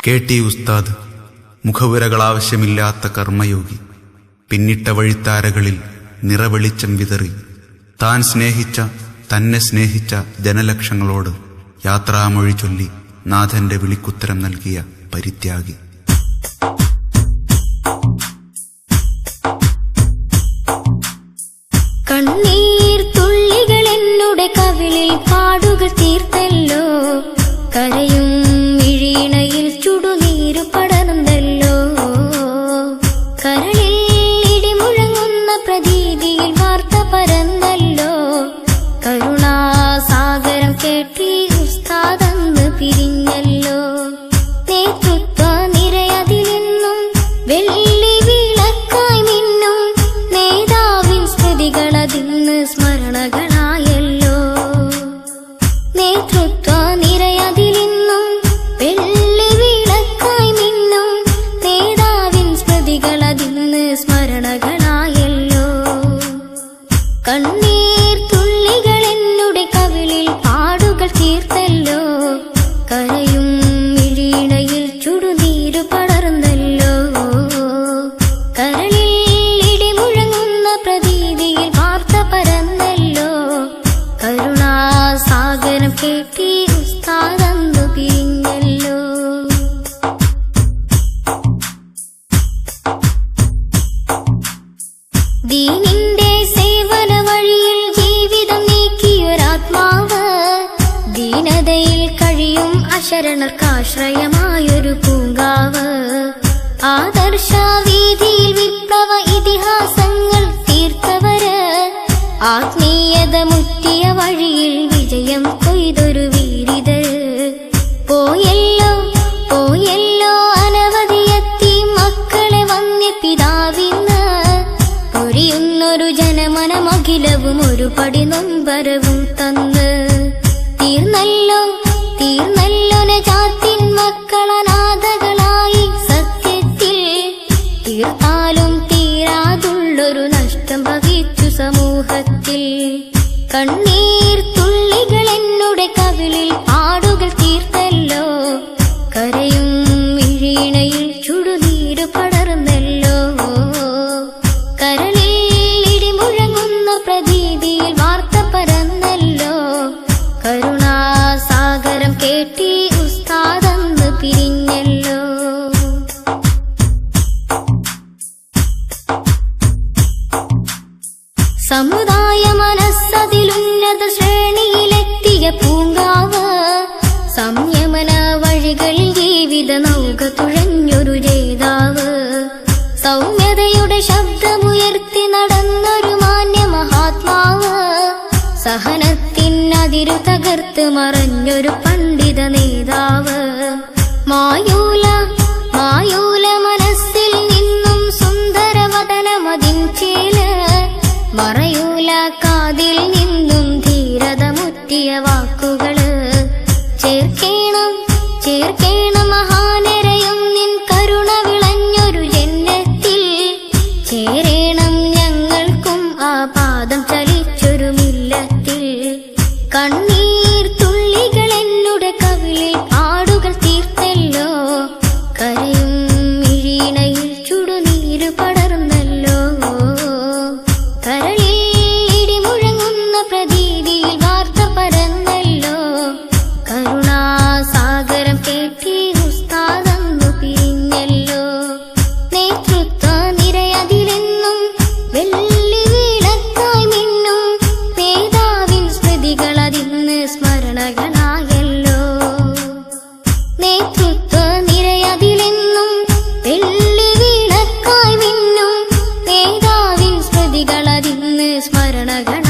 KT ഉസ്താദ് മുഖവുരകളാവശ്യമില്ലാത്ത കർമ്മയോഗി. പിന്നിട്ട വഴിത്താരകളിൽ നിറവെളിച്ചം വിതറി താൻ സ്നേഹിച്ച തന്നെ സ്നേഹിച്ച ജനലക്ഷങ്ങളോട് യാത്രാമൊഴി ചൊല്ലി നാഥന്റെ വിളിക്കുത്തരം നൽകിയ പരിത്യാഗി. കണ്ണീർ തുള്ളികൾ എന്നുടെ കവിളിൽ പാടുകൾ തീർത്തല്ലോ, കരയും മിഴിയിണയിൽ ചുടുനീരു പടർന്നല്ലോ, കരളിൽ ഇടിമുഴങ്ങുന്ന പ്രതീതിയിൽ വാർത്ത പരന്നല്ലോ, കരുണാസാഗരം കേട്ടി ഉസ്താദന്ന് പിരിഞ്ഞല്ലോ, നേതൃത്വ നിരയതിലെന്നും വെള്ളി വിളക്കായി മിന്നും നേതാവിൻ സ്മൃതികളതിന്ന് സ്മരണകളായല്ലോ, നേതൃത്വ നിരയതിലെന്നും വെള്ളി വിളക്കായി മിന്നും നേതാവിൻ സ്മൃതികളതിന്ന് സ്മരണകളായല്ലോ, കണ്ണീർ തുള്ളികൾ എന്നുടെ കവിളിൽ പാടുകൾ തീർത്തല്ലോ, കരയും മിഴിയിണയിൽ ചുടുനീരു പടർന്നല്ലോ, കരളിൽ ഇടിമുഴങ്ങുന്ന പ്രതീതിയിൽ വാർത്ത പരന്നല്ലോ, കരുണാസാഗരം കേട്ടി ഉസ്താദന്നു പിരിഞ്ഞല്ലോ. ദീനിന്റെ സേവന വഴിയിൽ ജീവിതം നീക്കിയൊരാത്മാവ്, ദീനതയിൽ കഴിയും അശരണർക്കാശ്രയമായൊരു പൂങ്കാവ്, ആദർശ വീതിയിൽ വിപ്ലവ ഇതിഹാസങ്ങൾ തീർത്തവര്, ആത്മീയത മുറ്റിയ വഴിയിൽ വിജയം കൊയ്തൊരു വീരിതര്, പോയല്ലോ പോയല്ലോ അനവധിയെത്തി മക്കളെ വന്യ പിതാവിന്ന്, പൊരിയുന്നൊരു ജനമനമഖിലവും ഒരു പടി നൊമ്പരവും തന്ന്, തീർന്നല്ലോ തീർന്നല്ലോ നജാത്തിൻ മക്കളനാഥകളായി സത്യത്തിൽ, തീർത്താലും തീരാതുള്ളൊരു നഷ്ടം വഹിച്ചു സമൂഹത്തിൽ, കണ്ണീർ തുള്ളികൾ എന്നുടെ കവിളിൽ പാടുകൾ തീർത്തല്ലോ, കരയും മിഴിയിണയിൽ ചുടുനീരു പടർന്നല്ലോ, കരളിൽ ഇടിമുഴങ്ങുന്ന പ്രതീതിയിൽ വാർത്ത പരന്നല്ലോ, കരുണാസാഗരം കേട്ടി ഉസ്താദന്ന് പിരിഞ്ഞല്ലോ. സമുദായ മനസ്സതിലുന്നത ശ്രേണിയിലെത്തിയ പൂങ്കാവ്, സംയമന വഴികളിൽ ജീവിത നൗക തുഴഞ്ഞൊരു ജേതാവ്, സൗമ്യതയുടെ ശബ്ദമുയർത്തി നടന്നൊരു മാന്യ മഹാത്മാവ്, സഹനത്തിനതിരു തകർത്ത് മറഞ്ഞൊരു പണ്ഡിത നേതാവ്, മായൂല മായൂല മനസ്സിൽ നിന്നും സുന്ദരവദനമതിൻ ചേല്, മറയൂല കാതിൽ നിന്നും ധീരത മുറ്റിയ വാക്കുകള്, ചേർക്കേണം ചേർക്കേണം മഹാനരയും നിൻ കരുണ വിളഞ്ഞൊരു ജന്നത്തിൽ, ചേരേണം ഞങ്ങൾക്കും ആ പാദം ചലിച്ചൊരു മില്ലത്തിൽ, കണ്ണീർ തുള്ളികൾ എന്നുടെ കവിളിൽ പാടുകൾ തീർത്തല്ലോ, കരയും മിഴിയിണയിൽ ചുടുനീരു പടർന്നല്ലോ, കരളിൽ ഇടിമുഴങ്ങുന്ന പ്രതീതിയിൽ വാർത്ത പരന്നല്ലോ, കരുണാസാഗരം കേട്ടി ഉസ്താദന്നു പിരിഞ്ഞല്ലോ, നേതൃത്വ നിരയതിലെന്നും വെള്ളി വിളക്കായി മിന്നും നേതാവിൻ സ്മൃതികളതിന്ന് സ്മരണകളായല്ലോ, നേതൃത്വ നിരയതിലെന്നും വെള്ളി വിളക്കായി മിന്നും നേതാവിൻ സ്മൃതികളതിന്ന് സ്മരണകൾ